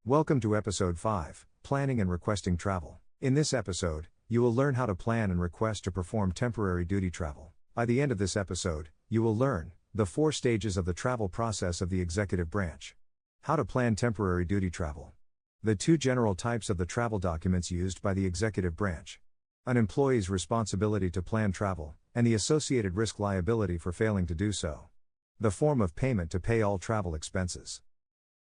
Welcome to Episode 5, Planning and Requesting Travel. In this episode, you will learn how to plan and request to perform temporary duty travel. By the end of this episode, you will learn the 4 stages of the travel process of the executive branch. How to plan temporary duty travel. The 2 general types of the travel documents used by the executive branch. An employee's responsibility to plan travel, and the associated risk liability for failing to do so. The form of payment to pay all travel expenses.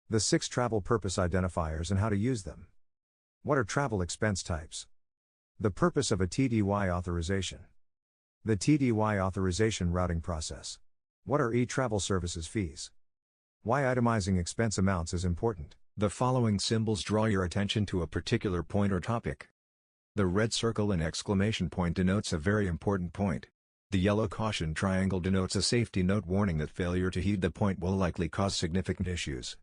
The 6 travel purpose identifiers and how to use them. What are travel expense types? The purpose of a TDY authorization. The TDY authorization routing process. What are e-travel services fees? Why itemizing expense amounts is important. The following symbols draw your attention to a particular point or topic. The red circle and exclamation point denotes a very important point. The yellow caution triangle denotes a safety note warning that failure to heed the point will likely cause significant issues.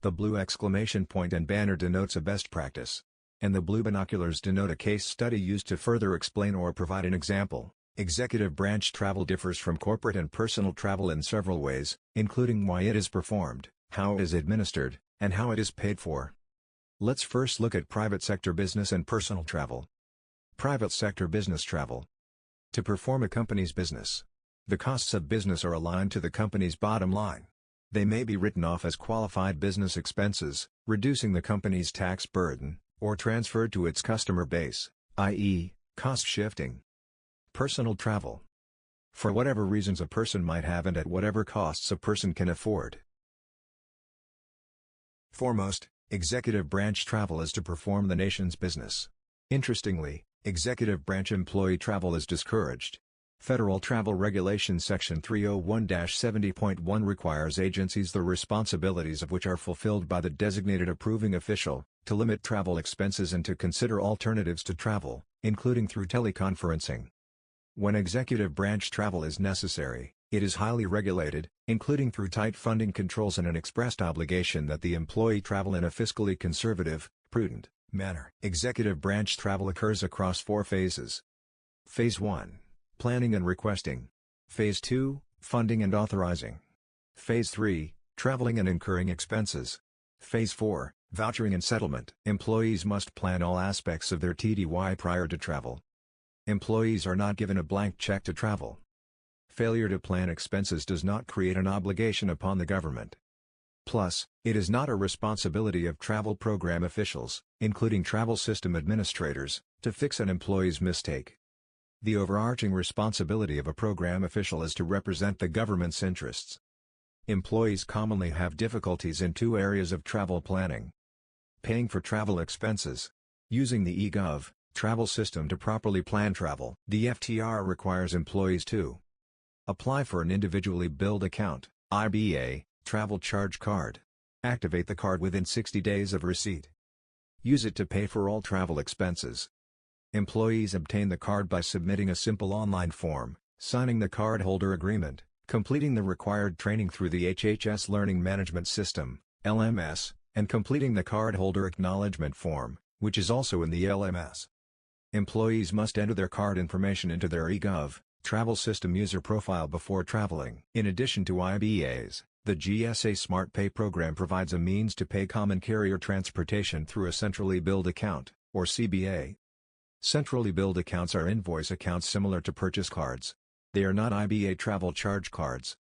The blue exclamation point and banner denotes a best practice. And the blue binoculars denote a case study used to further explain or provide an example. Executive branch travel differs from corporate and personal travel in several ways, including why it is performed, how it is administered, and how it is paid for. Let's first look at private sector business and personal travel. Private sector business travel. To perform a company's business, the costs of business are aligned to the company's bottom line. They may be written off as qualified business expenses, reducing the company's tax burden, or transferred to its customer base, i.e., cost shifting. Personal travel. For whatever reasons a person might have and at whatever costs a person can afford. Foremost, executive branch travel is to perform the nation's business. Interestingly, executive branch employee travel is discouraged. Federal Travel Regulations Section 301-70.1 requires agencies the responsibilities of which are fulfilled by the designated approving official, to limit travel expenses and to consider alternatives to travel, including through teleconferencing. When executive branch travel is necessary, it is highly regulated, including through tight funding controls and an expressed obligation that the employee travel in a fiscally conservative, prudent manner. Executive branch travel occurs across 4 phases. Phase 1. Planning and requesting. Phase 2, funding and authorizing. Phase 3, traveling and incurring expenses. Phase 4, vouchering and settlement. Employees must plan all aspects of their TDY prior to travel. Employees are not given a blank check to travel. Failure to plan expenses does not create an obligation upon the government. Plus, it is not a responsibility of travel program officials, including travel system administrators, to fix an employee's mistake. The overarching responsibility of a program official is to represent the government's interests. Employees commonly have difficulties in 2 areas of travel planning. Paying for travel expenses. Using the eGov travel system to properly plan travel. The FTR requires employees to apply for an individually billed account, IBA, travel charge card. Activate the card within 60 days of receipt. Use it to pay for all travel expenses. Employees obtain the card by submitting a simple online form, signing the cardholder agreement, completing the required training through the HHS Learning Management System, LMS, and completing the cardholder acknowledgement form, which is also in the LMS. Employees must enter their card information into their eGov travel system user profile before traveling. In addition to IBAs, the GSA Smart Pay program provides a means to pay common carrier transportation through a centrally billed account, or CBA. Centrally billed accounts are invoice accounts similar to purchase cards. They are not IBA travel charge cards.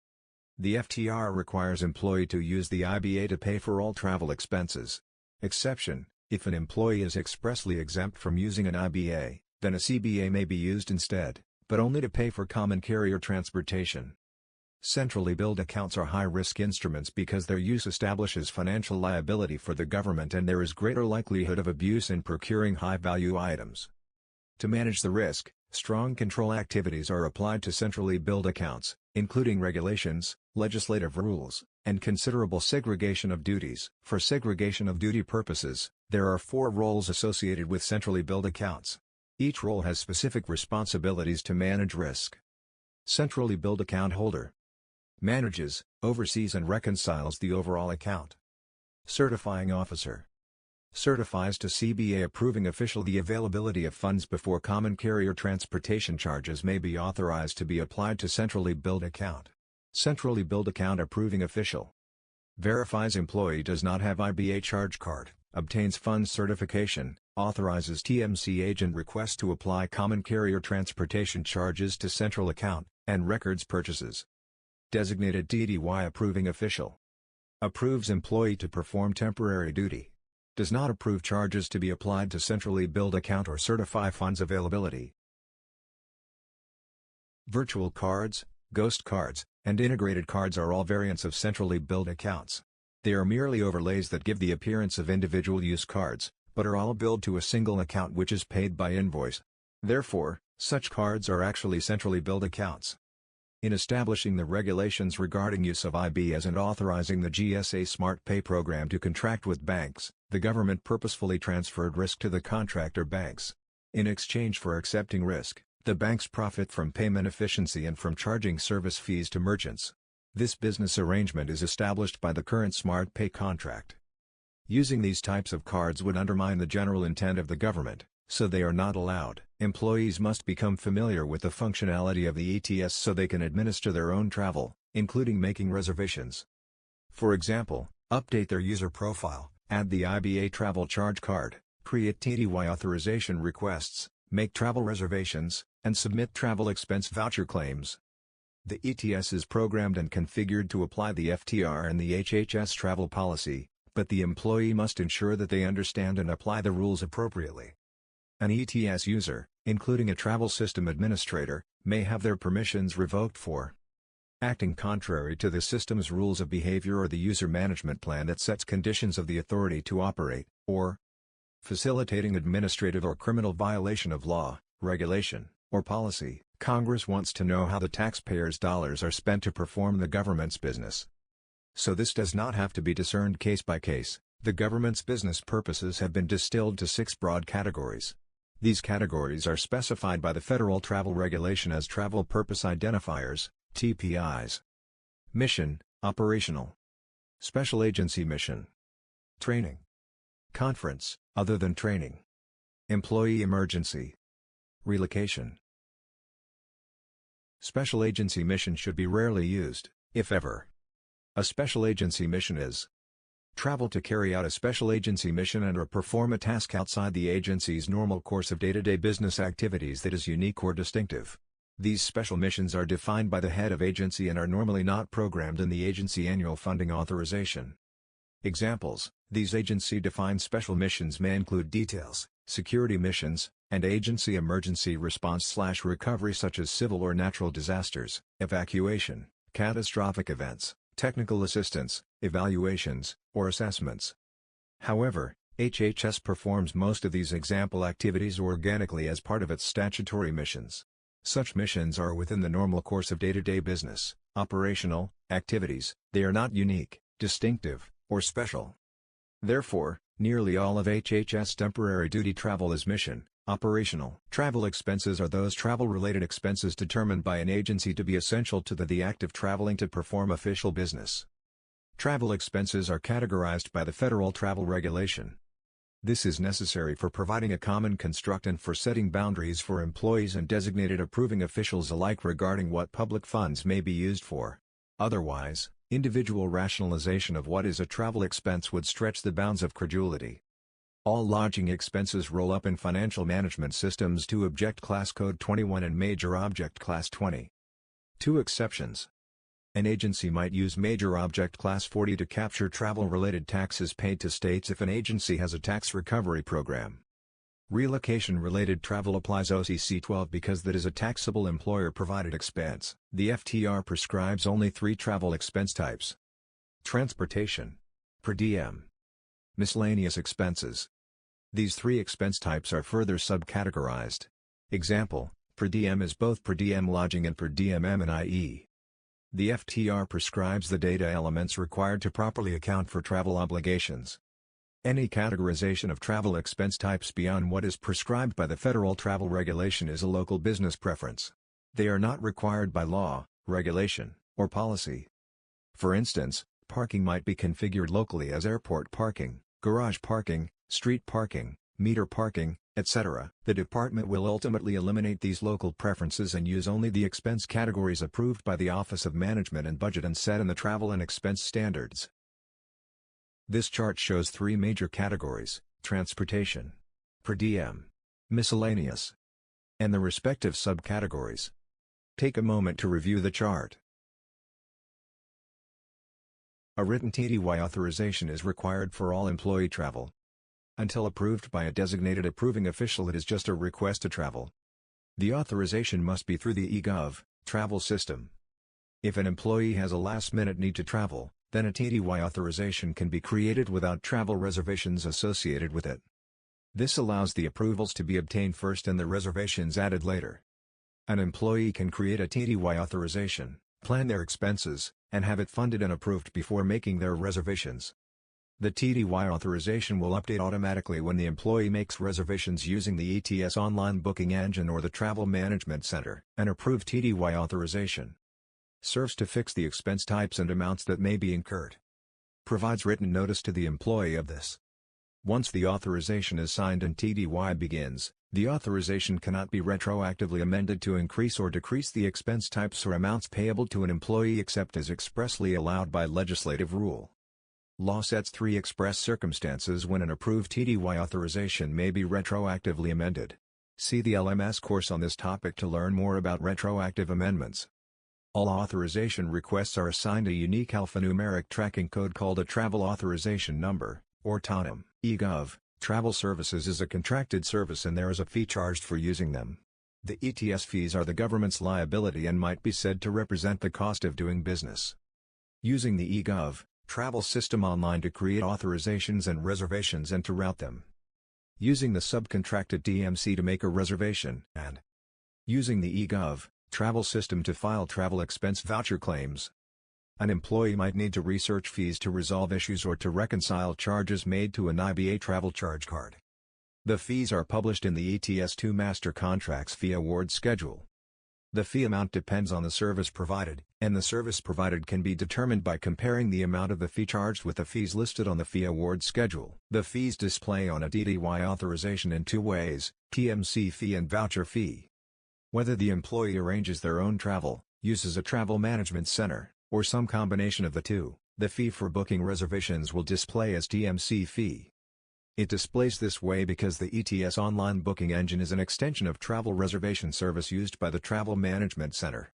The FTR requires employee to use the IBA to pay for all travel expenses. Exception: if an employee is expressly exempt from using an IBA, then a CBA may be used instead, but only to pay for common carrier transportation. Centrally billed accounts are high-risk instruments because their use establishes financial liability for the government and there is greater likelihood of abuse in procuring high-value items. To manage the risk, strong control activities are applied to centrally billed accounts, including regulations, legislative rules, and considerable segregation of duties. For segregation of duty purposes, there are 4 roles associated with centrally billed accounts. Each role has specific responsibilities to manage risk. Centrally billed account holder manages, oversees and reconciles the overall account. Certifying officer certifies to CBA approving official the availability of funds before common carrier transportation charges may be authorized to be applied to centrally billed account. Centrally billed account approving official verifies employee does not have IBA charge card, obtains funds certification, authorizes TMC agent requests to apply common carrier transportation charges to central account, and records purchases. Designated TDY approving official. Approves employee to perform temporary duty. Does not approve charges to be applied to centrally billed account or certify funds availability. Virtual cards, ghost cards, and integrated cards are all variants of centrally billed accounts. They are merely overlays that give the appearance of individual use cards, but are all billed to a single account which is paid by invoice. Therefore, such cards are actually centrally billed accounts. In establishing the regulations regarding use of IBs and authorizing the GSA Smart Pay program to contract with banks, the government purposefully transferred risk to the contractor banks. In exchange for accepting risk, the banks profit from payment efficiency and from charging service fees to merchants. This business arrangement is established by the current Smart Pay contract. Using these types of cards would undermine the general intent of the government, so they are not allowed. Employees must become familiar with the functionality of the ETS so they can administer their own travel, including making reservations. For example, update their user profile, add the IBA travel charge card, create TDY authorization requests, make travel reservations, and submit travel expense voucher claims. The ETS is programmed and configured to apply the FTR and the HHS travel policy, but the employee must ensure that they understand and apply the rules appropriately. An ETS user, including a travel system administrator, may have their permissions revoked for acting contrary to the system's rules of behavior or the user management plan that sets conditions of the authority to operate, or facilitating administrative or criminal violation of law, regulation, or policy. Congress wants to know how the taxpayers' dollars are spent to perform the government's business. So this does not have to be discerned case by case. The government's business purposes have been distilled to 6 broad categories. These categories are specified by the Federal Travel Regulation as Travel Purpose Identifiers, TPIs. Mission, operational. Special agency mission. Training. Conference, other than training. Employee emergency. Relocation. Special agency mission should be rarely used, if ever. A special agency mission is travel to carry out a special agency mission and/or perform a task outside the agency's normal course of day-to-day business activities that is unique or distinctive. These special missions are defined by the head of agency and are normally not programmed in the agency annual funding authorization. Examples: these agency-defined special missions may include details, security missions, and agency emergency response/recovery such as civil or natural disasters, evacuation, catastrophic events, technical assistance, evaluations, or assessments. However, HHS performs most of these example activities organically as part of its statutory missions. Such missions are within the normal course of day-to-day business, operational, activities. They are not unique, distinctive, or special. Therefore, nearly all of HHS temporary duty travel is mission, operational. Travel expenses are those travel-related expenses determined by an agency to be essential to the act of traveling to perform official business. Travel expenses are categorized by the Federal Travel Regulation. This is necessary for providing a common construct and for setting boundaries for employees and designated approving officials alike regarding what public funds may be used for. Otherwise, individual rationalization of what is a travel expense would stretch the bounds of credulity. All lodging expenses roll up in financial management systems to Object Class Code 21 and Major Object Class 20. 2 exceptions. An agency might use Major Object Class 40 to capture travel-related taxes paid to states if an agency has a tax recovery program. Relocation-related travel applies OCC 12 because that is a taxable employer-provided expense. The FTR prescribes only 3 travel expense types: transportation, per diem, miscellaneous expenses. These 3 expense types are further subcategorized. Example: per diem is both per diem lodging and per diem M&IE. The FTR prescribes the data elements required to properly account for travel obligations. Any categorization of travel expense types beyond what is prescribed by the Federal Travel Regulation is a local business preference. They are not required by law, regulation, or policy. For instance, parking might be configured locally as airport parking, garage parking, street parking, meter parking, etc. The department will ultimately eliminate these local preferences and use only the expense categories approved by the Office of Management and Budget and set in the travel and expense standards. This chart shows three major categories: transportation, per diem, miscellaneous, and the respective subcategories. Take a moment to review the chart. A written TDY authorization is required for all employee travel. Until approved by a designated approving official, it is just a request to travel. The authorization must be through the eGov travel system. If an employee has a last-minute need to travel, then a TDY authorization can be created without travel reservations associated with it. This allows the approvals to be obtained first and the reservations added later. An employee can create a TDY authorization, plan their expenses, and have it funded and approved before making their reservations. The TDY authorization will update automatically when the employee makes reservations using the ETS online booking engine or the Travel Management Center. An approved TDY authorization serves to fix the expense types and amounts that may be incurred. Provides written notice to the employee of this. Once the authorization is signed and TDY begins, the authorization cannot be retroactively amended to increase or decrease the expense types or amounts payable to an employee except as expressly allowed by legislative rule. Law sets 3 express circumstances when an approved TDY authorization may be retroactively amended. See the LMS course on this topic to learn more about retroactive amendments. All authorization requests are assigned a unique alphanumeric tracking code called a Travel Authorization Number, or TANM. eGov Travel Services is a contracted service and there is a fee charged for using them. The ETS fees are the government's liability and might be said to represent the cost of doing business. Using the eGov travel system online to create authorizations and reservations and to route them. Using the subcontracted DMC to make a reservation, and using the eGov travel system to file travel expense voucher claims. An employee might need to research fees to resolve issues or to reconcile charges made to an IBA travel charge card. The fees are published in the ETS2 Master Contracts Fee Award Schedule. The fee amount depends on the service provided, and the service provided can be determined by comparing the amount of the fee charged with the fees listed on the fee award schedule. The fees display on a TDY authorization in 2 ways, TMC fee and voucher fee. Whether the employee arranges their own travel, uses a travel management center, or some combination of the two, the fee for booking reservations will display as TMC fee. It displays this way because the ETS online booking engine is an extension of travel reservation service used by the Travel Management Center.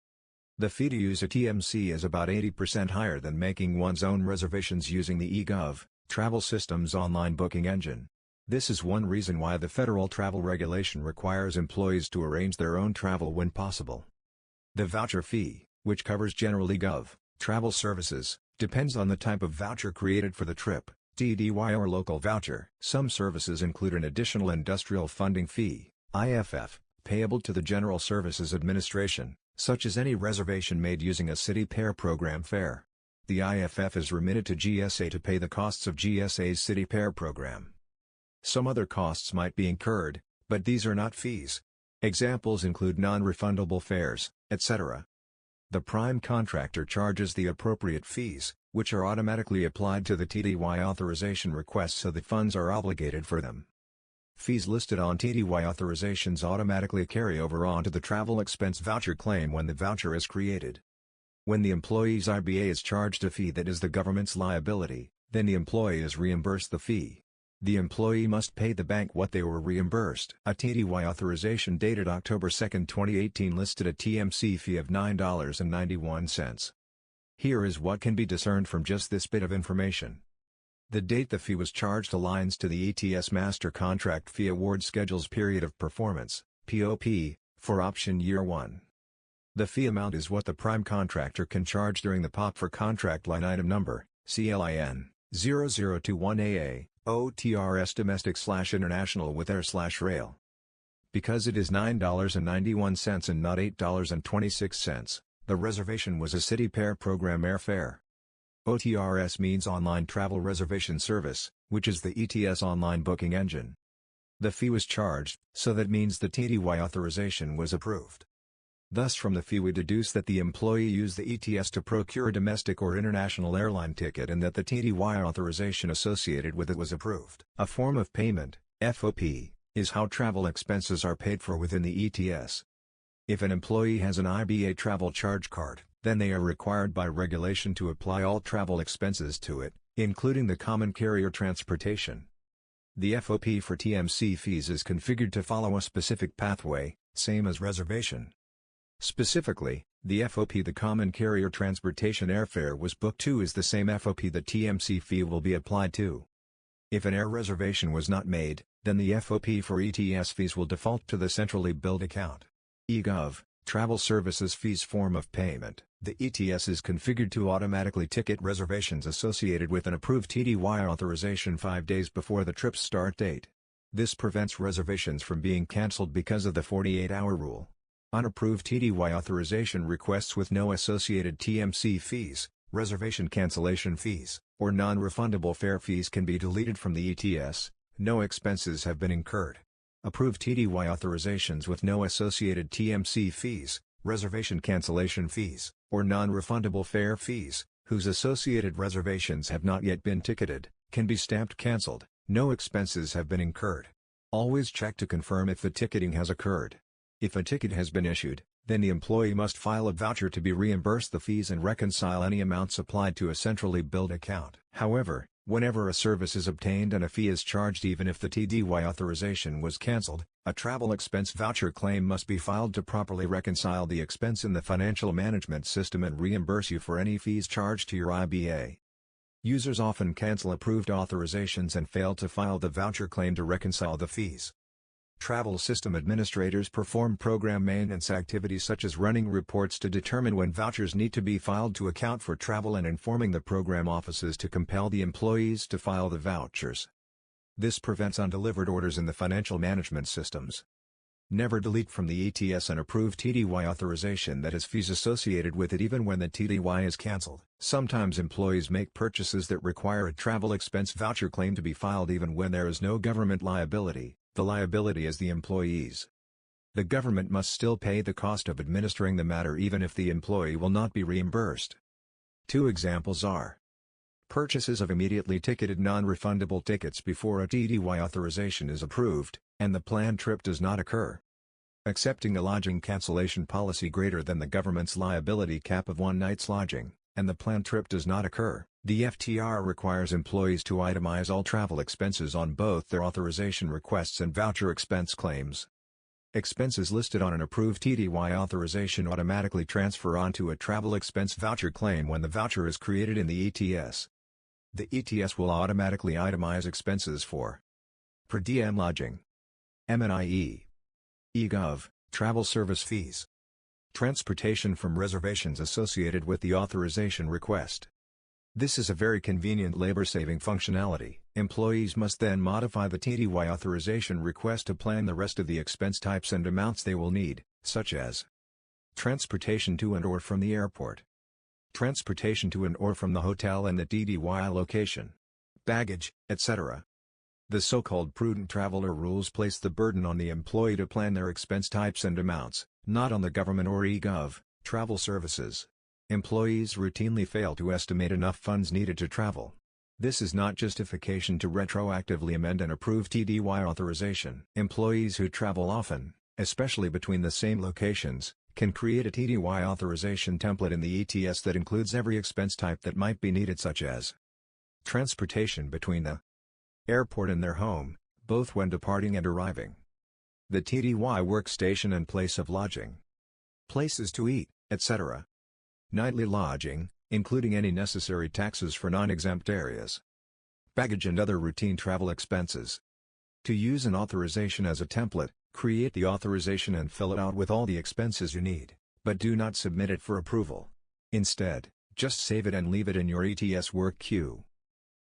The fee to use a TMC is about 80% higher than making one's own reservations using the eGov travel system's online booking engine. This is one reason why the federal travel regulation requires employees to arrange their own travel when possible. The voucher fee, which covers general eGov travel services, depends on the type of voucher created for the trip, TDY or local voucher. Some services include an additional industrial funding fee, IFF, payable to the General Services Administration, such as any reservation made using a city pair program fare. The IFF is remitted to GSA to pay the costs of GSA's city pair program. Some other costs might be incurred, but these are not fees. Examples include non-refundable fares, etc. The prime contractor charges the appropriate fees, which are automatically applied to the TDY authorization request so that funds are obligated for them. Fees listed on TDY authorizations automatically carry over onto the travel expense voucher claim when the voucher is created. When the employee's IBA is charged a fee that is the government's liability, then the employee is reimbursed the fee. The employee must pay the bank what they were reimbursed. A TDY authorization dated October 2, 2018 listed a TMC fee of $9.91. Here is what can be discerned from just this bit of information. The date the fee was charged aligns to the ETS Master Contract Fee Award Schedule's period of performance, POP, for option year 1. The fee amount is what the prime contractor can charge during the POP for contract line item number, CLIN, 0021AA. OTRS domestic/international with air/rail. Because it is $9.91 and not $8.26, the reservation was a city pair program airfare. OTRS means Online Travel Reservation Service, which is the ETS online booking engine. The fee was charged, so that means the TDY authorization was approved. Thus from the fee we deduce that the employee used the ETS to procure a domestic or international airline ticket and that the TDY authorization associated with it was approved. A form of payment, FOP, is how travel expenses are paid for within the ETS. If an employee has an IBA travel charge card, then they are required by regulation to apply all travel expenses to it, including the common carrier transportation. The FOP for TMC fees is configured to follow a specific pathway, same as reservation. Specifically, the FOP the common carrier transportation airfare was booked to is the same FOP the TMC fee will be applied to. If an air reservation was not made, then the FOP for ETS fees will default to the centrally billed account. eGov, Travel Services Fees Form of Payment. The ETS is configured to automatically ticket reservations associated with an approved TDY authorization 5 days before the trip's start date. This prevents reservations from being cancelled because of the 48-hour rule. Unapproved TDY authorization requests with no associated TMC fees, reservation cancellation fees, or non-refundable fare fees can be deleted from the ETS. No expenses have been incurred. Approved TDY authorizations with no associated TMC fees, reservation cancellation fees, or non-refundable fare fees, whose associated reservations have not yet been ticketed, can be stamped cancelled. No expenses have been incurred. Always check to confirm if the ticketing has occurred. If a ticket has been issued, then the employee must file a voucher to be reimbursed the fees and reconcile any amounts applied to a centrally billed account. However, whenever a service is obtained and a fee is charged even if the TDY authorization was cancelled, a travel expense voucher claim must be filed to properly reconcile the expense in the financial management system and reimburse you for any fees charged to your IBA. Users often cancel approved authorizations and fail to file the voucher claim to reconcile the fees. Travel system administrators perform program maintenance activities such as running reports to determine when vouchers need to be filed to account for travel and informing the program offices to compel the employees to file the vouchers. This prevents undelivered orders in the financial management systems. Never delete from the ETS an approved TDY authorization that has fees associated with it even when the TDY is cancelled. Sometimes employees make purchases that require a travel expense voucher claim to be filed even when there is no government liability. The liability is the employee's. The government must still pay the cost of administering the matter even if the employee will not be reimbursed. Two examples are purchases of immediately ticketed non-refundable tickets before a TDY authorization is approved, and the planned trip does not occur. Accepting a lodging cancellation policy greater than the government's liability cap of 1 night's lodging, and the planned trip does not occur. The FTR requires employees to itemize all travel expenses on both their authorization requests and voucher expense claims. Expenses listed on an approved TDY authorization automatically transfer onto a travel expense voucher claim when the voucher is created in the ETS. The ETS will automatically itemize expenses for per diem lodging, M&IE, eGov, travel service fees, transportation from reservations associated with the authorization request. This is a very convenient labor-saving functionality. Employees must then modify the TDY authorization request to plan the rest of the expense types and amounts they will need, such as transportation to and or from the airport, transportation to and or from the hotel and the TDY location, baggage, etc. The so-called prudent traveler rules place the burden on the employee to plan their expense types and amounts, not on the government or eGov, travel services. Employees routinely fail to estimate enough funds needed to travel. This is not justification to retroactively amend an approved TDY authorization. Employees who travel often, especially between the same locations, can create a TDY authorization template in the ETS that includes every expense type that might be needed, such as transportation between the airport and their home, both when departing and arriving, the TDY workstation and place of lodging, places to eat, etc. Nightly lodging, including any necessary taxes for non-exempt areas, baggage and other routine travel expenses. To use an authorization as a template, create the authorization and fill it out with all the expenses you need, but do not submit it for approval. Instead, just save it and leave it in your ETS work queue.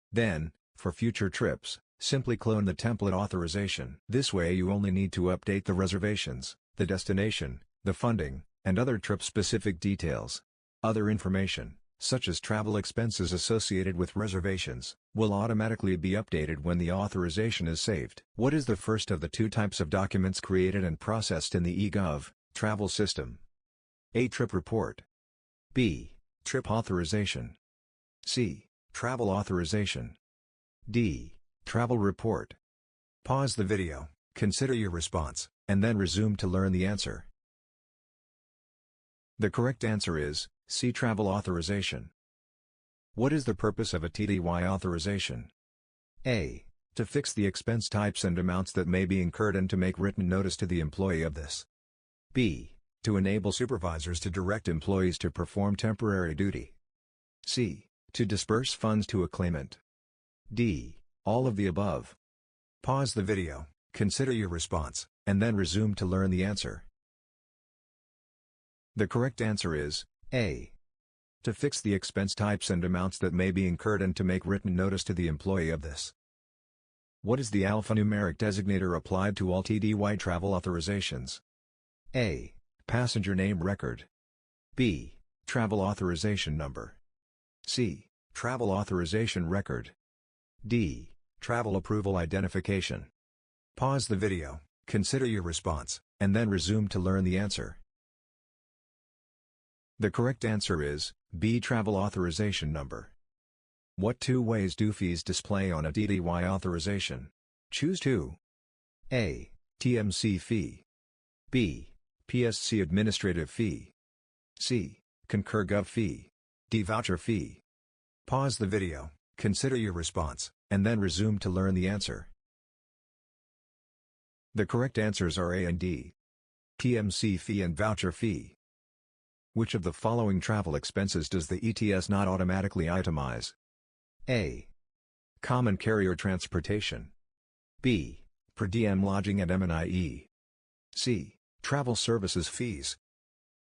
Then, for future trips, simply clone the template authorization. This way you only need to update the reservations, the destination, the funding, and other trip-specific details. Other information, such as travel expenses associated with reservations, will automatically be updated when the authorization is saved. What is the first of the two types of documents created and processed in the eGov travel system? A. Trip report. B. Trip authorization. C. Travel authorization. D. Travel report. Pause the video, consider your response, and then resume to learn the answer. The correct answer is C. Travel authorization. What is the purpose of a TDY authorization? A. To fix the expense types and amounts that may be incurred and to make written notice to the employee of this. B. To enable supervisors to direct employees to perform temporary duty. C. To disperse funds to a claimant. D. All of the above. Pause the video, consider your response, and then resume to learn the answer. The correct answer is A. To fix the expense types and amounts that may be incurred and to make written notice to the employee of this. What is the alphanumeric designator applied to all TDY travel authorizations? A. Passenger name record. B. Travel authorization number. C. Travel authorization record. D. Travel approval identification. Pause the video, consider your response, and then resume to learn the answer. The correct answer is B. Travel authorization number. What two ways do fees display on a TDY authorization? Choose two. A. TMC fee. B. PSC administrative fee. C. Concur Gov fee. D. Voucher fee. Pause the video, consider your response, and then resume to learn the answer. The correct answers are A and D. TMC fee and voucher fee. Which of the following travel expenses does the ETS not automatically itemize? A. Common carrier transportation. B. Per diem lodging at M&IE. C. Travel services fees.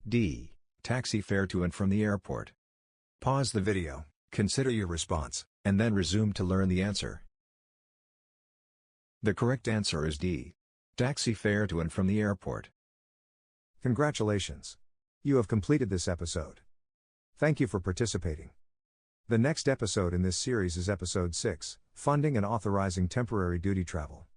D. Taxi fare to and from the airport. Pause the video, consider your response, and then resume to learn the answer. The correct answer is D. Taxi fare to and from the airport. Congratulations! You have completed this episode. Thank you for participating. The next episode in this series is Episode 6, Funding and Authorizing Temporary Duty Travel.